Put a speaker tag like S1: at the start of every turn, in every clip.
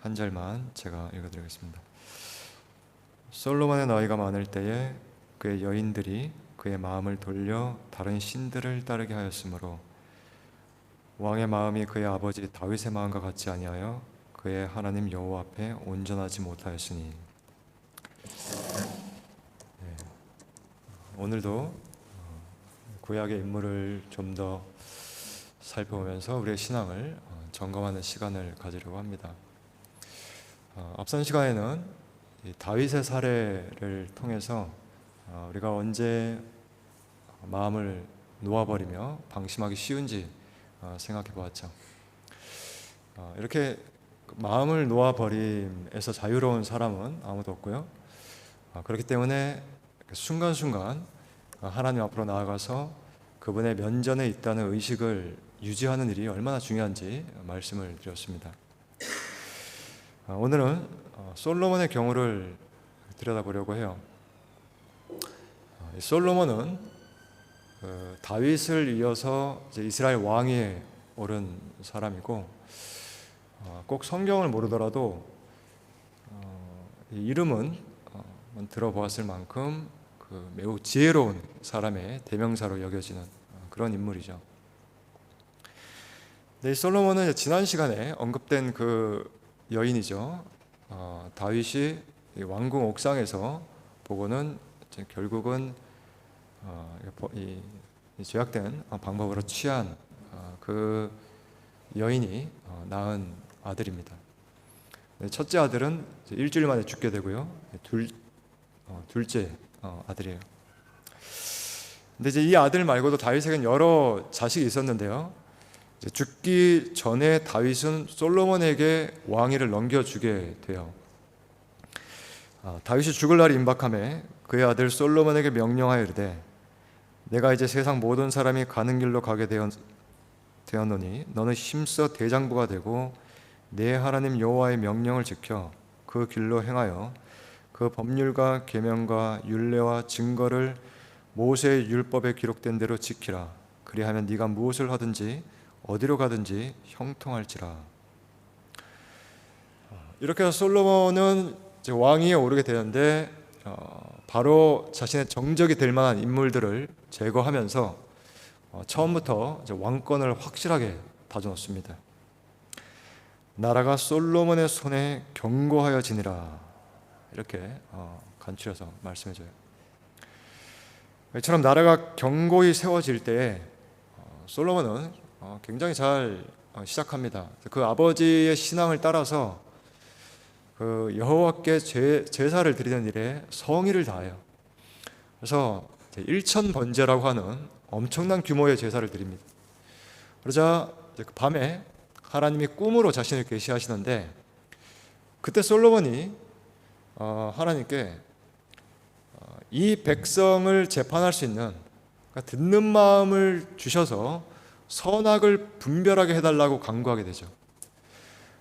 S1: 한 절만 제가 읽어드리겠습니다. 솔로몬의 나이가 많을 때에 그의 여인들이 그의 마음을 돌려 다른 신들을 따르게 하였으므로 왕의 마음이 그의 아버지 다윗의 마음과 같지 아니하여 그의 하나님 여호와 앞에 온전하지 못하였으니. 오늘도 구약의 인물을 좀 더 살펴보면서 우리의 신앙을 점검하는 시간을 가지려고 합니다. 앞선 시간에는 다윗의 사례를 통해서 우리가 언제 마음을 놓아버리며 방심하기 쉬운지 생각해 보았죠. 이렇게 마음을 놓아버림에서 자유로운 사람은 아무도 없고요. 그렇기 때문에 순간순간 하나님 앞으로 나아가서 그분의 면전에 있다는 의식을 유지하는 일이 얼마나 중요한지 말씀을 드렸습니다. 오늘은 솔로몬의 경우를 들여다보려고 해요. 솔로몬은 다윗을 이어서 이스라엘 왕위에 오른 사람이고, 꼭 성경을 모르더라도 이 이름은 들어보았을 만큼 매우 지혜로운 사람의 대명사로 여겨지는 그런 인물이죠. 근데 이 솔로몬은 지난 시간에 언급된 그 여인이죠. 다윗이 왕궁 옥상에서 보고는 결국은 이 죄악된 방법으로 취한 그 여인이 낳은 아들입니다. 첫째 아들은 일주일 만에 죽게 되고요. 둘째 아들이에요. 근데 이제 이 아들 말고도 다윗에겐 여러 자식이 있었는데요. 죽기 전에 다윗은 솔로몬에게 왕위를 넘겨주게 돼요. 다윗이 죽을 날이 임박함에 그의 아들 솔로몬에게 명령하여 이르되, 내가 이제 세상 모든 사람이 가는 길로 가게 되었노니 너는 힘써 대장부가 되고 내 하나님 여호와의 명령을 지켜 그 길로 행하여 그 법률과 계명과 율례와 증거를 모세의 율법에 기록된 대로 지키라. 그리하면 네가 무엇을 하든지 어디로 가든지 형통할지라. 이렇게 해서 솔로몬은 이제 왕위에 오르게 되는데 바로 자신의 정적이 될 만한 인물들을 제거하면서 처음부터 이제 왕권을 확실하게 다져놓습니다. 나라가 솔로몬의 손에 견고하여지니라, 이렇게 간추려서 말씀해줘요. 이처럼 나라가 견고히 세워질 때에 솔로몬은 굉장히 잘 시작합니다. 그 아버지의 신앙을 따라서 그 여호와께 제사를 드리는 일에 성의를 다해요. 그래서 일천번제라고 하는 엄청난 규모의 제사를 드립니다. 그러자 그 밤에 하나님이 꿈으로 자신을 계시하시는데, 그때 솔로몬이 하나님께 이 백성을 재판할 수 있는, 그러니까 듣는 마음을 주셔서 선악을 분별하게 해달라고 간구하게 되죠.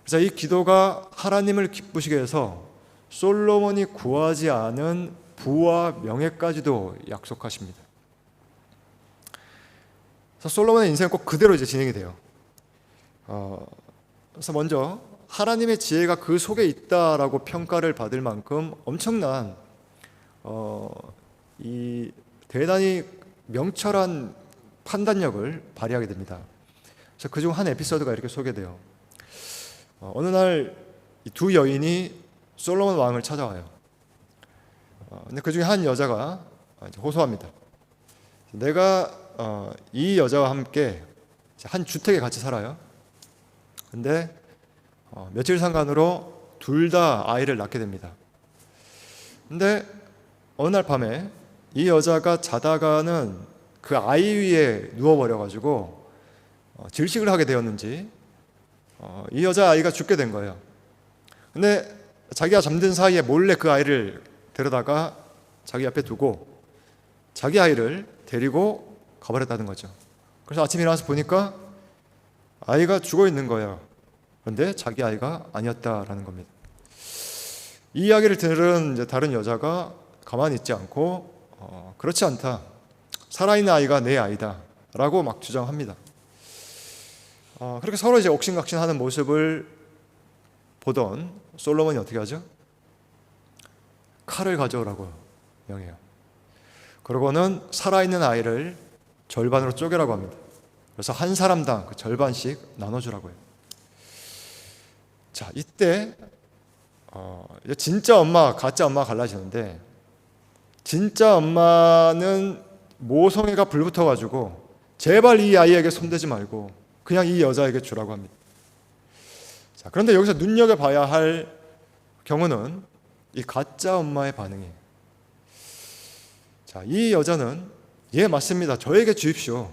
S1: 그래서 이 기도가 하나님을 기쁘시게 해서 솔로몬이 구하지 않은 부와 명예까지도 약속하십니다. 그래서 솔로몬의 인생은 꼭 그대로 이제 진행이 돼요. 그래서 먼저 하나님의 지혜가 그 속에 있다라고 평가를 받을 만큼 엄청난 이 대단히 명철한 판단력을 발휘하게 됩니다. 그래서 그중 한 에피소드가 이렇게 소개돼요. 어느 날 이 두 여인이 솔로몬 왕을 찾아와요. 근데 그 중에 한 여자가 호소합니다. 내가 이 여자와 함께 한 주택에 같이 살아요. 근데 며칠 상간으로 둘 다 아이를 낳게 됩니다. 근데 어느 날 밤에 이 여자가 자다가는 그 아이 위에 누워버려가지고 질식을 하게 되었는지 이 여자 아이가 죽게 된 거예요. 근데 자기가 잠든 사이에 몰래 그 아이를 데려다가 자기 앞에 두고 자기 아이를 데리고 가버렸다는 거죠. 그래서 아침에 일어나서 보니까 아이가 죽어 있는 거예요. 그런데 자기 아이가 아니었다라는 겁니다. 이 이야기를 들은 이제 다른 여자가 가만히 있지 않고 그렇지 않다, 살아있는 아이가 내 아이다 라고 막 주장합니다. 그렇게 서로 이제 옥신각신하는 모습을 보던 솔로몬이 어떻게 하죠? 칼을 가져오라고 명해요. 그러고는 살아있는 아이를 절반으로 쪼개라고 합니다. 그래서 한 사람당 그 절반씩 나눠주라고 해요. 자, 이때 진짜 엄마, 가짜 엄마가 갈라지는데, 진짜 엄마는 모성애가 불붙어가지고 제발 이 아이에게 손대지 말고 그냥 이 여자에게 주라고 합니다. 자, 그런데 여기서 눈여겨봐야 할 경우는 이 가짜 엄마의 반응이에요. 자, 이 여자는 예, 맞습니다, 저에게 주십시오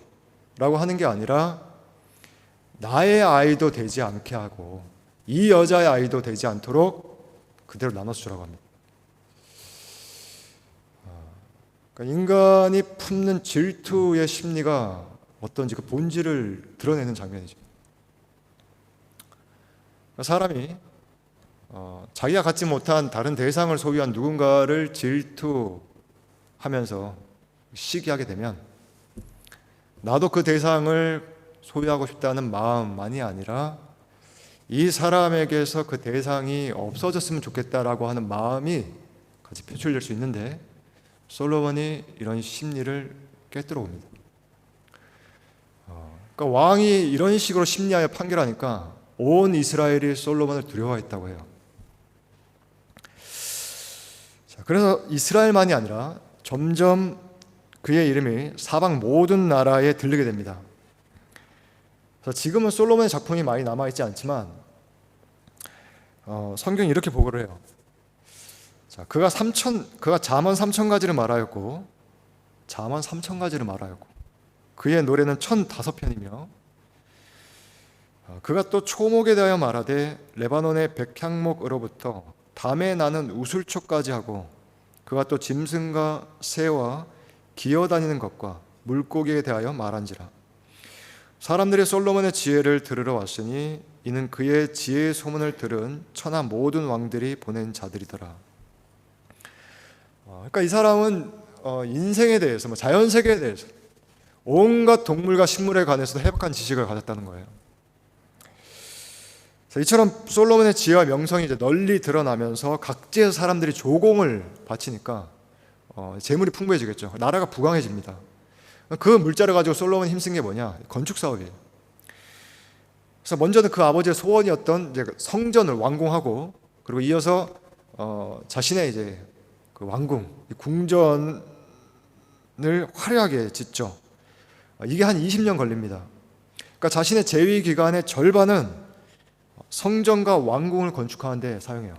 S1: 라고 하는 게 아니라 나의 아이도 되지 않게 하고 이 여자의 아이도 되지 않도록 그대로 나눠서 주라고 합니다. 그러니까 인간이 품는 질투의 심리가 어떤지 그 본질을 드러내는 장면이죠. 그러니까 사람이 자기가 갖지 못한 다른 대상을 소유한 누군가를 질투하면서 시기하게 되면 나도 그 대상을 소유하고 싶다는 마음만이 아니라 이 사람에게서 그 대상이 없어졌으면 좋겠다라고 하는 마음이 같이 표출될 수 있는데, 솔로몬이 이런 심리를 깨뜨려 옵니다. 그러니까 왕이 이런 식으로 심리하여 판결하니까 온 이스라엘이 솔로몬을 두려워했다고 해요. 자, 그래서 이스라엘만이 아니라 점점 그의 이름이 사방 모든 나라에 들리게 됩니다. 그래서 지금은 솔로몬의 작품이 많이 남아있지 않지만 성경이 이렇게 보고를 해요. 자, 그가 잠언 3,000가지를 말하였고 잠언 3,000가지를 말하였고 그의 노래는 1,005편이며 그가 또 초목에 대하여 말하되 레바논의 백향목으로부터 담에 나는 우술초까지 하고 그가 또 짐승과 새와 기어다니는 것과 물고기에 대하여 말한지라. 사람들이 솔로몬의 지혜를 들으러 왔으니 이는 그의 지혜의 소문을 들은 천하 모든 왕들이 보낸 자들이더라. 그러니까 이 사람은 인생에 대해서, 자연세계에 대해서, 온갖 동물과 식물에 관해서도 해박한 지식을 가졌다는 거예요. 이처럼 솔로몬의 지혜와 명성이 이제 널리 드러나면서 각지에서 사람들이 조공을 바치니까 재물이 풍부해지겠죠. 나라가 부강해집니다. 그 물자를 가지고 솔로몬이 힘쓴 게 뭐냐? 건축 사업이에요. 그래서 먼저는 그 아버지의 소원이었던 이제 성전을 완공하고, 그리고 이어서 자신의 이제 그 왕궁, 궁전을 화려하게 짓죠. 이게 한 20년 걸립니다. 그러니까 자신의 재위 기간의 절반은 성전과 왕궁을 건축하는데 사용해요.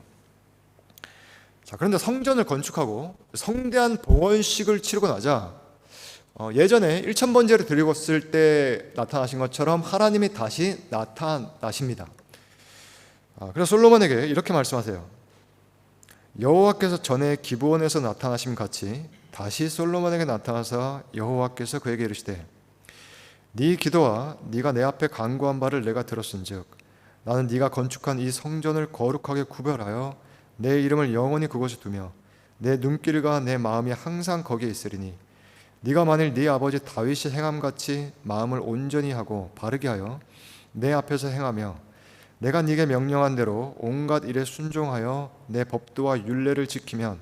S1: 자, 그런데 성전을 건축하고 성대한 봉헌식을 치르고 나자 예전에 1,000번제를 드리고있을 때 나타나신 것처럼 하나님이 다시 나타나십니다. 그래서 솔로몬에게 이렇게 말씀하세요. 여호와께서 전에 기브온에서 나타나심 같이 다시 솔로몬에게 나타나서 여호와께서 그에게 이르시되 네 기도와 네가 내 앞에 간구한 바를 내가 들었은즉 나는 네가 건축한 이 성전을 거룩하게 구별하여 내 이름을 영원히 그곳에 두며 내 눈길과 내 마음이 항상 거기에 있으리니 네가 만일 네 아버지 다윗이 행함같이 마음을 온전히 하고 바르게 하여 내 앞에서 행하며 내가 네게 명령한 대로 온갖 일에 순종하여 내 법도와 율례를 지키면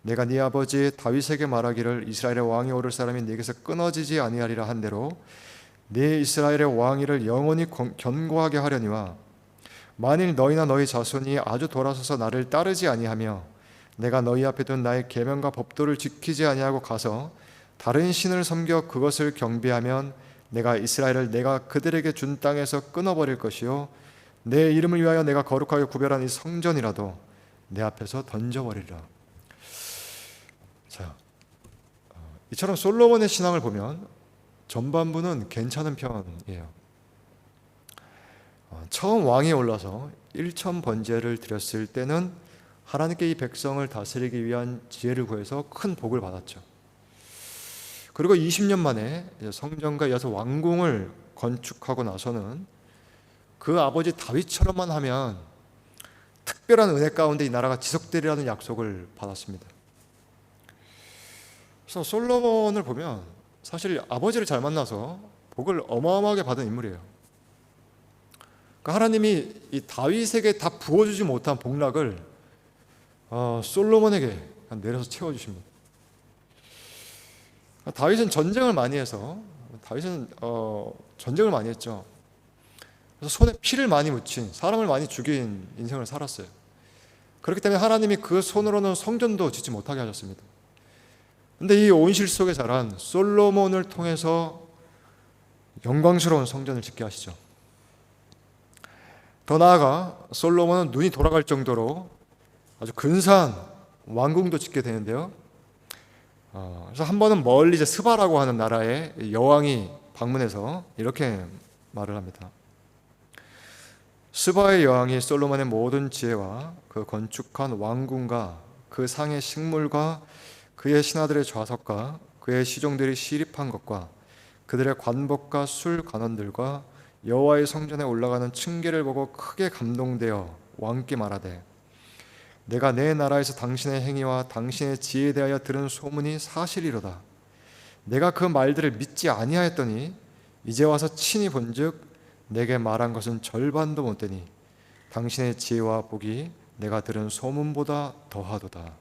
S1: 내가 네 아버지 다윗에게 말하기를 이스라엘의 왕이 오를 사람이 네게서 끊어지지 아니하리라 한 대로 네 이스라엘의 왕위를 영원히 견고하게 하려니와 만일 너희나 너희 자손이 아주 돌아서서 나를 따르지 아니하며 내가 너희 앞에 둔 나의 계명과 법도를 지키지 아니하고 가서 다른 신을 섬겨 그것을 경배하면 내가 이스라엘을 내가 그들에게 준 땅에서 끊어버릴 것이요 내 이름을 위하여 내가 거룩하게 구별한 이 성전이라도 내 앞에서 던져버리리라. 자, 이처럼 솔로몬의 신앙을 보면 전반부는 괜찮은 편이에요. 처음 왕이 올라서 1,000번제를 드렸을 때는 하나님께 이 백성을 다스리기 위한 지혜를 구해서 큰 복을 받았죠. 그리고 20년 만에 성전과 이어서 왕궁을 건축하고 나서는 그 아버지 다윗처럼만 하면 특별한 은혜 가운데 이 나라가 지속되리라는 약속을 받았습니다. 그래서 솔로몬을 보면 사실 아버지를 잘 만나서 복을 어마어마하게 받은 인물이에요. 그러니까 하나님이 이 다윗에게 다 부어주지 못한 복락을 솔로몬에게 내려서 채워주십니다. 다윗은 전쟁을 많이 해서 전쟁을 많이 했죠. 그래서 손에 피를 많이 묻힌, 사람을 많이 죽인 인생을 살았어요. 그렇기 때문에 하나님이 그 손으로는 성전도 짓지 못하게 하셨습니다. 근데 이 온실 속에 자란 솔로몬을 통해서 영광스러운 성전을 짓게 하시죠. 더 나아가 솔로몬은 눈이 돌아갈 정도로 아주 근사한 왕궁도 짓게 되는데요. 그래서 한 번은 멀리 이제 스바라고 하는 나라의 여왕이 방문해서 이렇게 말을 합니다. 스바의 여왕이 솔로몬의 모든 지혜와 그 건축한 왕궁과 그 상의 식물과 그의 신하들의 좌석과 그의 시종들이 시립한 것과 그들의 관복과 술 관원들과 여호와의 성전에 올라가는 층계를 보고 크게 감동되어 왕께 말하되 내가 내 나라에서 당신의 행위와 당신의 지혜에 대하여 들은 소문이 사실이로다. 내가 그 말들을 믿지 아니하였더니 이제 와서 친히 본즉 내게 말한 것은 절반도 못되니 당신의 지혜와 복이 내가 들은 소문보다 더하도다.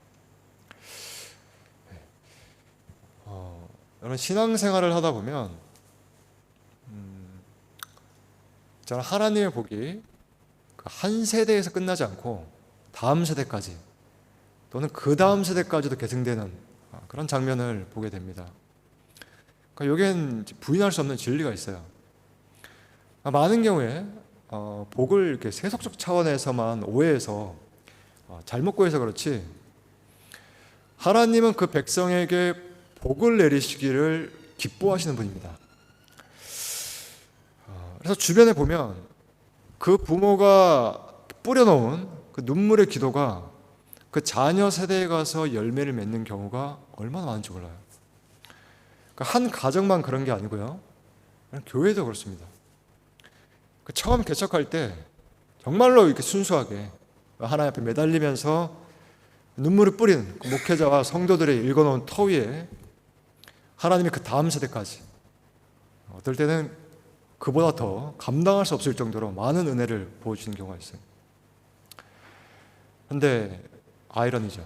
S1: 여러분, 신앙생활을 하다 보면 저는 하나님의 복이 한 세대에서 끝나지 않고 다음 세대까지 또는 그 다음 세대까지도 계승되는 그런 장면을 보게 됩니다. 그러니까 여기엔 부인할 수 없는 진리가 있어요. 많은 경우에 복을 이렇게 세속적 차원에서만 오해해서 잘못 구해서 그렇지, 하나님은 그 백성에게 복을 내리시기를 기뻐하시는 분입니다. 그래서 주변에 보면 그 부모가 뿌려놓은 그 눈물의 기도가 그 자녀 세대에 가서 열매를 맺는 경우가 얼마나 많은지 몰라요. 그러니까 한 가정만 그런 게 아니고요, 교회도 그렇습니다. 처음 개척할 때 정말로 이렇게 순수하게 하나님 앞에 매달리면서 눈물을 뿌리는 그 목회자와 성도들의 읽어놓은 터 위에 하나님이 그 다음 세대까지, 어떨 때는 그보다 더 감당할 수 없을 정도로 많은 은혜를 보여주는 경우가 있어요. 그런데 아이러니죠.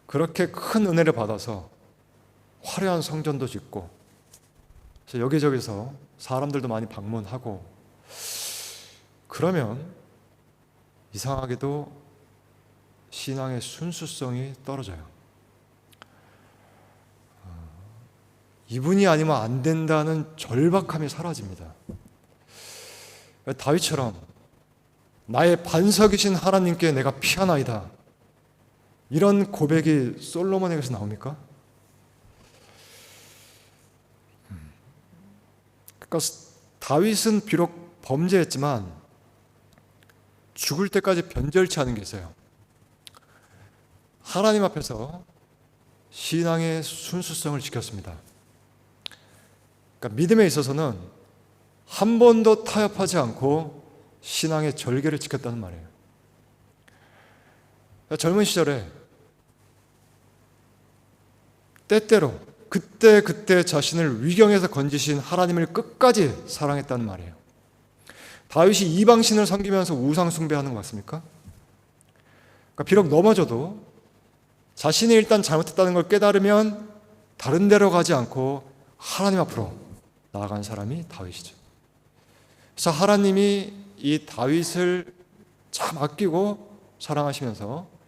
S1: 그렇게 큰 은혜를 받아서 화려한 성전도 짓고 여기저기서 사람들도 많이 방문하고, 그러면 이상하게도 신앙의 순수성이 떨어져요. 이분이 아니면 안 된다는 절박함이 사라집니다. 다윗처럼 나의 반석이신 하나님께 내가 피하나이다, 이런 고백이 솔로몬에게서 나옵니까? 그러니까 다윗은 비록 범죄했지만 죽을 때까지 변절치 않은 게 있어요. 하나님 앞에서 신앙의 순수성을 지켰습니다. 그러니까 믿음에 있어서는 한 번도 타협하지 않고 신앙의 절개를 지켰다는 말이에요. 그러니까 젊은 시절에 때때로 그때 자신을 위경에서 건지신 하나님을 끝까지 사랑했다는 말이에요. 다윗이 이방신을 섬기면서 우상 숭배하는 거 맞습니까? 그러니까 비록 넘어져도 자신이 일단 잘못했다는 걸 깨달으면 다른 데로 가지 않고 하나님 앞으로 나아간 사람이 다윗이죠. 그래서 하나님이 이 다윗을 참 아끼고 사랑하시면서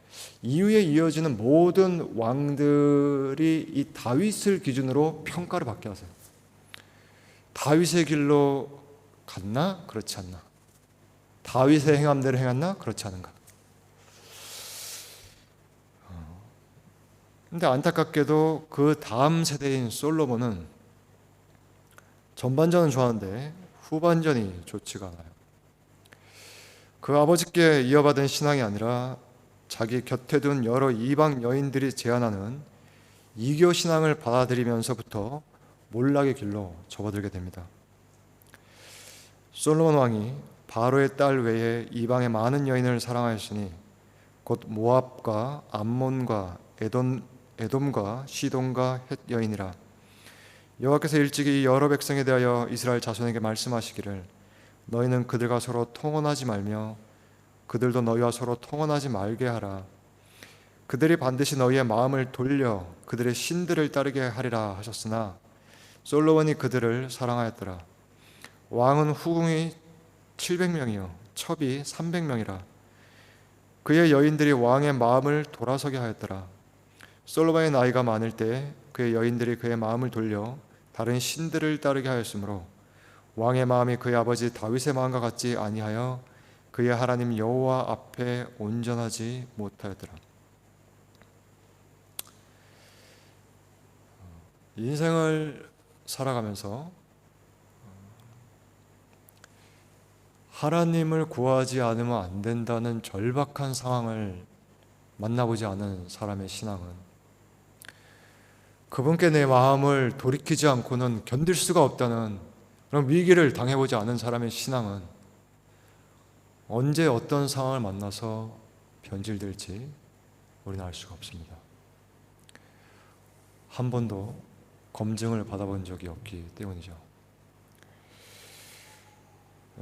S1: 이후에 이어지는 모든 왕들이 이 다윗을 기준으로 평가를 받게 하세요. 다윗의 길로 갔나? 그렇지 않나? 다윗의 행함대로 행했나? 그렇지 않은가? 근데 안타깝게도 그 다음 세대인 솔로몬은 전반전은 좋았는데 후반전이 좋지가 않아요. 그 아버지께 이어받은 신앙이 아니라 자기 곁에 둔 여러 이방 여인들이 제안하는 이교 신앙을 받아들이면서부터 몰락의 길로 접어들게 됩니다. 솔로몬 왕이 바로의 딸 외에 이방의 많은 여인을 사랑하였으니 곧 모압과 암몬과 에돔과 시돈과 헷 여인이라. 여호와께서 일찍이 여러 백성에 대하여 이스라엘 자손에게 말씀하시기를 너희는 그들과 서로 통혼하지 말며 그들도 너희와 서로 통혼하지 말게 하라. 그들이 반드시 너희의 마음을 돌려 그들의 신들을 따르게 하리라 하셨으나 솔로몬이 그들을 사랑하였더라. 왕은 후궁이 700명이요 첩이 300명이라. 그의 여인들이 왕의 마음을 돌아서게 하였더라. 솔로몬의 나이가 많을 때 그의 여인들이 그의 마음을 돌려 다른 신들을 따르게 하였으므로 왕의 마음이 그의 아버지 다윗의 마음과 같지 아니하여 그의 하나님 여호와 앞에 온전하지 못하였더라. 인생을 살아가면서 하나님을 구하지 않으면 안 된다는 절박한 상황을 만나보지 않은 사람의 신앙은, 그분께 내 마음을 돌이키지 않고는 견딜 수가 없다는 그런 위기를 당해보지 않은 사람의 신앙은 언제 어떤 상황을 만나서 변질될지 우리는 알 수가 없습니다. 한 번도 검증을 받아본 적이 없기 때문이죠.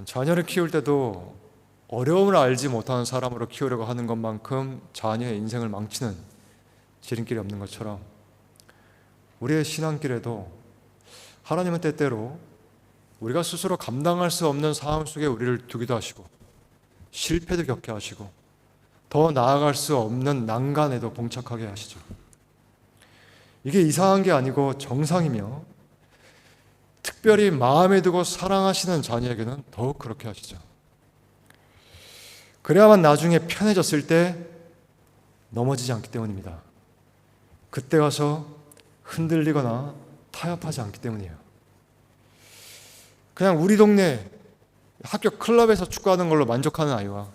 S1: 자녀를 키울 때도 어려움을 알지 못하는 사람으로 키우려고 하는 것만큼 자녀의 인생을 망치는 지름길이 없는 것처럼 우리의 신앙길에도 하나님은 때때로 우리가 스스로 감당할 수 없는 상황 속에 우리를 두기도 하시고 실패도 겪게 하시고 더 나아갈 수 없는 난간에도 봉착하게 하시죠. 이게 이상한 게 아니고 정상이며 특별히 마음에 두고 사랑하시는 자녀에게는 더욱 그렇게 하시죠. 그래야만 나중에 편해졌을 때 넘어지지 않기 때문입니다. 그때 가서 흔들리거나 타협하지 않기 때문이에요. 그냥 우리 동네 학교 클럽에서 축구하는 걸로 만족하는 아이와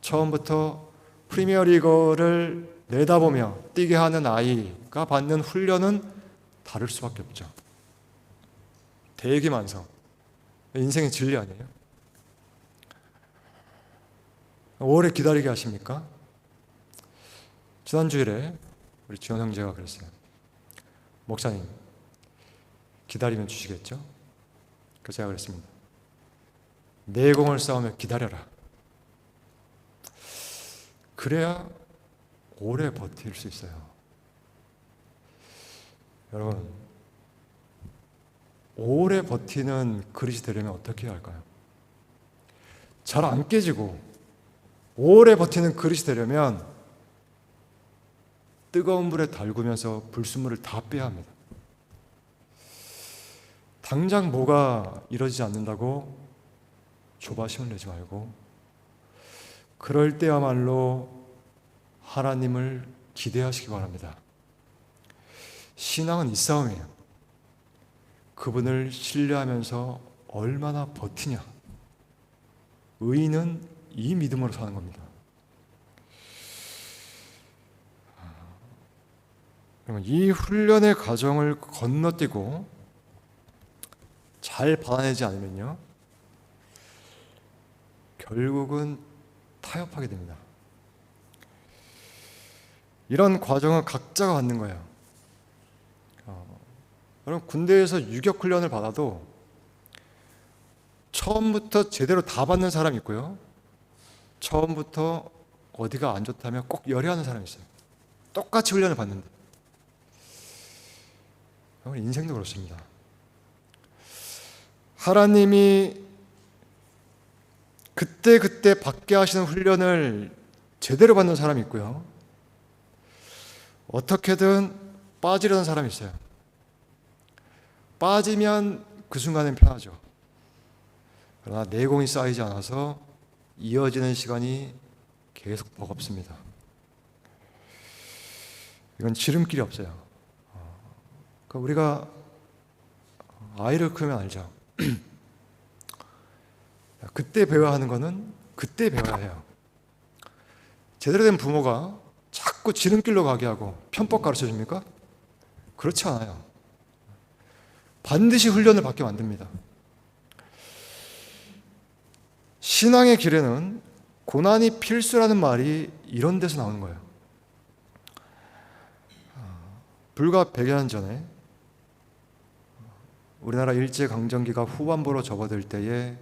S1: 처음부터 프리미어리그를 내다보며 뛰게 하는 아이가 받는 훈련은 다를 수밖에 없죠. 대기만성, 인생의 진리 아니에요? 오래 기다리게 하십니까? 지난주일에 우리 지원 형제가 그랬어요. 목사님, 기다리면 주시겠죠? 그래서 제가 그랬습니다. 내공을 쌓으며 기다려라. 그래야 오래 버틸 수 있어요. 여러분, 오래 버티는 그릇이 되려면 어떻게 해야 할까요? 잘 안 깨지고 오래 버티는 그릇이 되려면 뜨거운 불에 달구면서 불순물을 다 빼야 합니다. 당장 뭐가 이루어지지 않는다고 조바심을 내지 말고 그럴 때야말로 하나님을 기대하시기 바랍니다. 신앙은 이 싸움이에요. 그분을 신뢰하면서 얼마나 버티냐. 의인은 이 믿음으로 사는 겁니다. 이 훈련의 과정을 건너뛰고 잘 받아내지 않으면요, 결국은 타협하게 됩니다. 이런 과정은 각자가 갖는 거예요. 여러분, 군대에서 유격 훈련을 받아도 처음부터 제대로 다 받는 사람이 있고요, 처음부터 어디가 안 좋다면 꼭 열애하는 사람이 있어요. 똑같이 훈련을 받는데. 인생도 그렇습니다. 하나님이 그때 받게 하시는 훈련을 제대로 받는 사람이 있고요, 어떻게든 빠지려는 사람이 있어요. 빠지면 그 순간엔 편하죠. 그러나 내공이 쌓이지 않아서 이어지는 시간이 계속 버겁습니다. 이건 지름길이 없어요. 그러니까 우리가 아이를 크면 알죠. 그때 배워야 하는 거는 그때 배워야 해요. 제대로 된 부모가 자꾸 지름길로 가게 하고 편법 가르쳐 줍니까? 그렇지 않아요. 반드시 훈련을 받게 만듭니다. 신앙의 길에는 고난이 필수라는 말이 이런 데서 나오는 거예요. 불과 100여 년 전에 우리나라 일제강점기가 후반부로 접어들 때에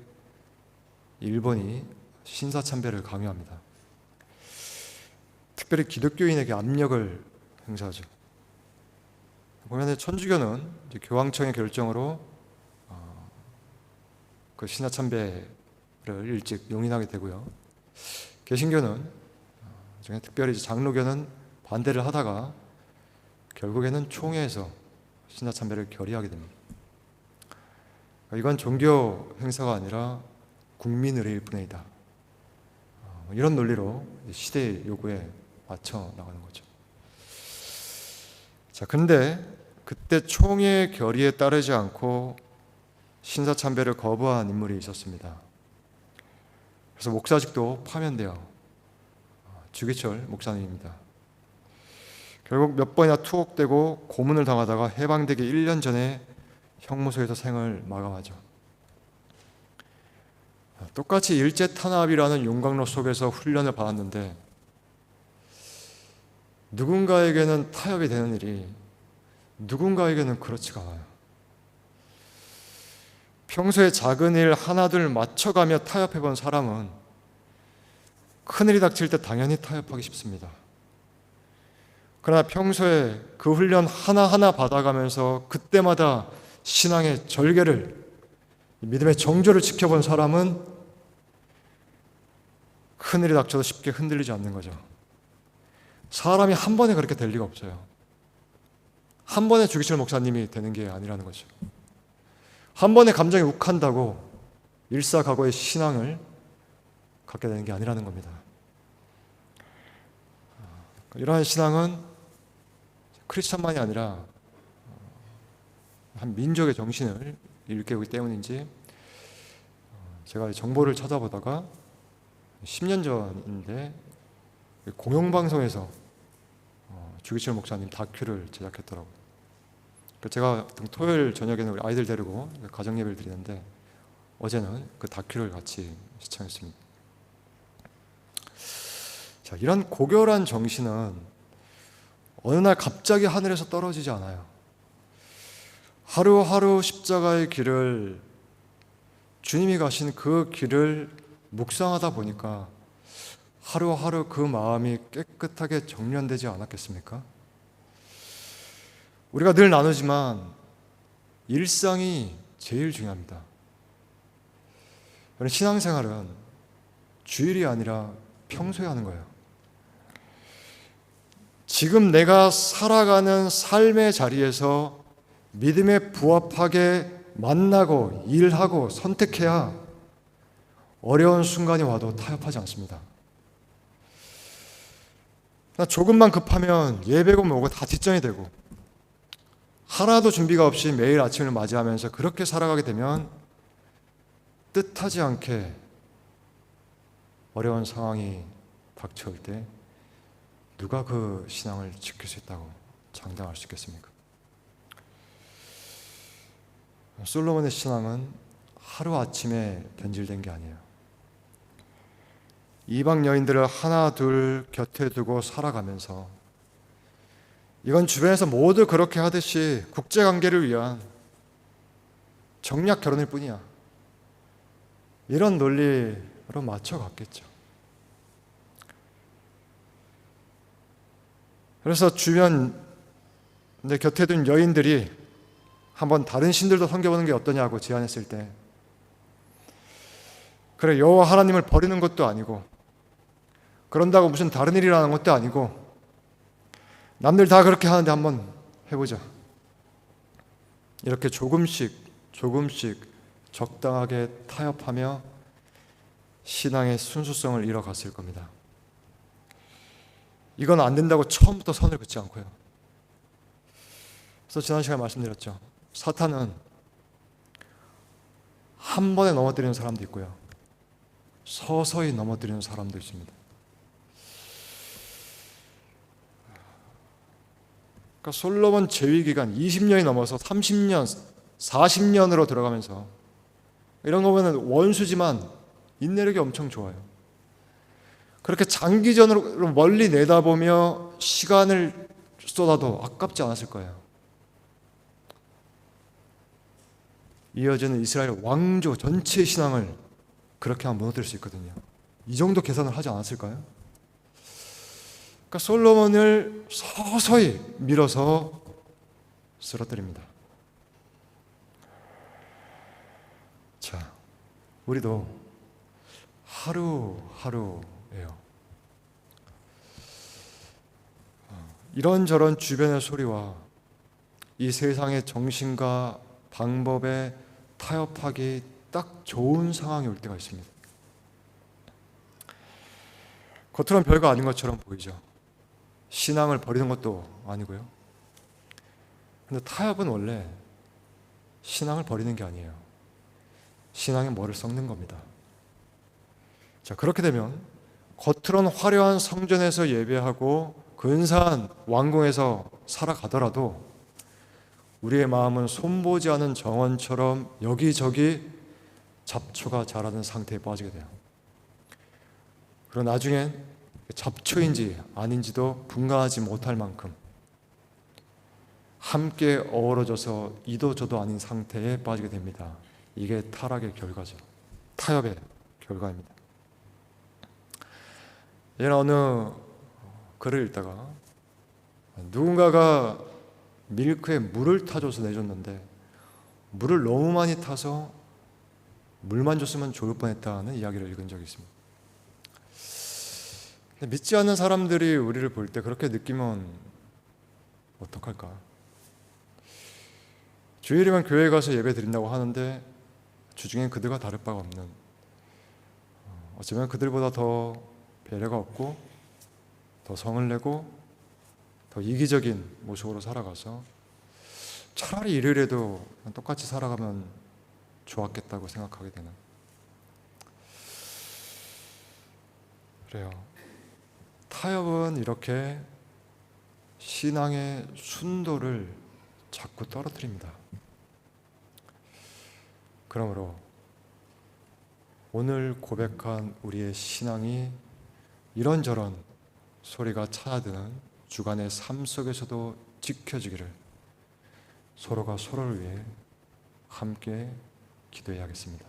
S1: 일본이 신사참배를 강요합니다. 특별히 기독교인에게 압력을 행사하죠. 보면 천주교는 이제 교황청의 결정으로 그 신사참배를 일찍 용인하게 되고요. 개신교는 특별히 장로교는 반대를 하다가 결국에는 총회에서 신사참배를 결의하게 됩니다. 이건 종교 행사가 아니라 국민 의례일 뿐이다. 이런 논리로 시대의 요구에 맞춰 나가는 거죠. 자, 근데 그때 총회의 결의에 따르지 않고 신사참배를 거부한 인물이 있었습니다. 그래서 목사직도 파면되어 주기철 목사님입니다. 결국 몇 번이나 투옥되고 고문을 당하다가 해방되기 1년 전에 형무소에서 생을 마감하죠. 똑같이 일제탄압이라는 용광로 속에서 훈련을 받았는데 누군가에게는 타협이 되는 일이 누군가에게는 그렇지가 않아요. 평소에 작은 일 하나둘 맞춰가며 타협해본 사람은 큰일이 닥칠 때 당연히 타협하기 쉽습니다. 그러나 평소에 그 훈련 하나하나 받아가면서 그때마다 신앙의 절개를, 믿음의 정조를 지켜본 사람은 큰일이 닥쳐도 쉽게 흔들리지 않는 거죠. 사람이 한 번에 그렇게 될 리가 없어요. 한 번에 주기철 목사님이 되는 게 아니라는 거죠. 한 번에 감정이 욱한다고 일사각오의 신앙을 갖게 되는 게 아니라는 겁니다. 이러한 신앙은 크리스천만이 아니라 한 민족의 정신을 일깨우기 때문인지 제가 정보를 찾아보다가 10년 전인데 공영방송에서 주기철 목사님 다큐를 제작했더라고요. 제가 토요일 저녁에는 우리 아이들 데리고 가정 예배를 드리는데 어제는 그 다큐를 같이 시청했습니다. 자, 이런 고결한 정신은 어느 날 갑자기 하늘에서 떨어지지 않아요. 하루하루 십자가의 길을, 주님이 가신 그 길을 묵상하다 보니까 하루하루 그 마음이 깨끗하게 정련되지 않았겠습니까? 우리가 늘 나누지만 일상이 제일 중요합니다. 신앙생활은 주일이 아니라 평소에 하는 거예요. 지금 내가 살아가는 삶의 자리에서 믿음에 부합하게 만나고 일하고 선택해야 어려운 순간이 와도 타협하지 않습니다. 조금만 급하면 예배고 뭐고 다 뒷전이 되고 하나도 준비가 없이 매일 아침을 맞이하면서 그렇게 살아가게 되면 뜻하지 않게 어려운 상황이 닥쳐올 때 누가 그 신앙을 지킬 수 있다고 장담할 수 있겠습니까? 솔로몬의 신앙은 하루아침에 변질된 게 아니에요. 이방 여인들을 하나 둘 곁에 두고 살아가면서 이건 주변에서 모두 그렇게 하듯이 국제관계를 위한 정략 결혼일 뿐이야. 이런 논리로 맞춰갔겠죠. 그래서 주변 내 곁에 둔 여인들이 한번 다른 신들도 섬겨보는 게 어떠냐고 제안했을 때 그래, 여호와 하나님을 버리는 것도 아니고 그런다고 무슨 다른 일이라는 것도 아니고 남들 다 그렇게 하는데 한번 해보자. 이렇게 조금씩 적당하게 타협하며 신앙의 순수성을 잃어갔을 겁니다. 이건 안 된다고 처음부터 선을 긋지 않고요. 그래서 지난 시간에 말씀드렸죠. 사탄은 한 번에 넘어뜨리는 사람도 있고요. 서서히 넘어뜨리는 사람도 있습니다. 그러니까 솔로몬 재위 기간 20년이 넘어서 30년, 40년으로 들어가면서 이런 거 보면 원수지만 인내력이 엄청 좋아요. 그렇게 장기전으로 멀리 내다보며 시간을 쏟아도 아깝지 않았을 거예요. 이어지는 이스라엘 왕조 전체의 신앙을 그렇게 하면 무너뜨릴 수 있거든요. 이 정도 계산을 하지 않았을까요? 그러니까 솔로몬을 서서히 밀어서 쓰러뜨립니다. 자, 우리도 하루하루예요. 이런저런 주변의 소리와 이 세상의 정신과 방법에 타협하기 딱 좋은 상황이 올 때가 있습니다. 겉으로는 별거 아닌 것처럼 보이죠. 신앙을 버리는 것도 아니고요. 근데 타협은 원래 신앙을 버리는 게 아니에요. 신앙의 뭐를 썩는 겁니다. 자, 그렇게 되면 겉으로는 화려한 성전에서 예배하고 근사한 왕궁에서 살아가더라도 우리의 마음은 손보지 않은 정원처럼 여기저기 잡초가 자라는 상태에 빠지게 돼요. 그리고 나중엔 잡초인지 아닌지도 분간하지 못할 만큼 함께 어우러져서 이도 저도 아닌 상태에 빠지게 됩니다. 이게 타락의 결과죠. 타협의 결과입니다. 예전에 어느 글을 읽다가 누군가가 밀크에 물을 타줘서 내줬는데 물을 너무 많이 타서 물만 줬으면 좋을 뻔했다는 이야기를 읽은 적이 있습니다. 믿지 않는 사람들이 우리를 볼 때 그렇게 느끼면 어떡할까? 주일이면 교회에 가서 예배 드린다고 하는데 주중엔 그들과 다를 바가 없는, 어쩌면 그들보다 더 배려가 없고 더 성을 내고 더 이기적인 모습으로 살아가서 차라리 일요일에도 똑같이 살아가면 좋았겠다고 생각하게 되는, 그래요. 타협은 이렇게 신앙의 순도를 자꾸 떨어뜨립니다. 그러므로 오늘 고백한 우리의 신앙이 이런저런 소리가 찾아드는 주간의 삶 속에서도 지켜지기를 서로가 서로를 위해 함께 기도해야겠습니다.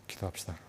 S1: 기도합시다.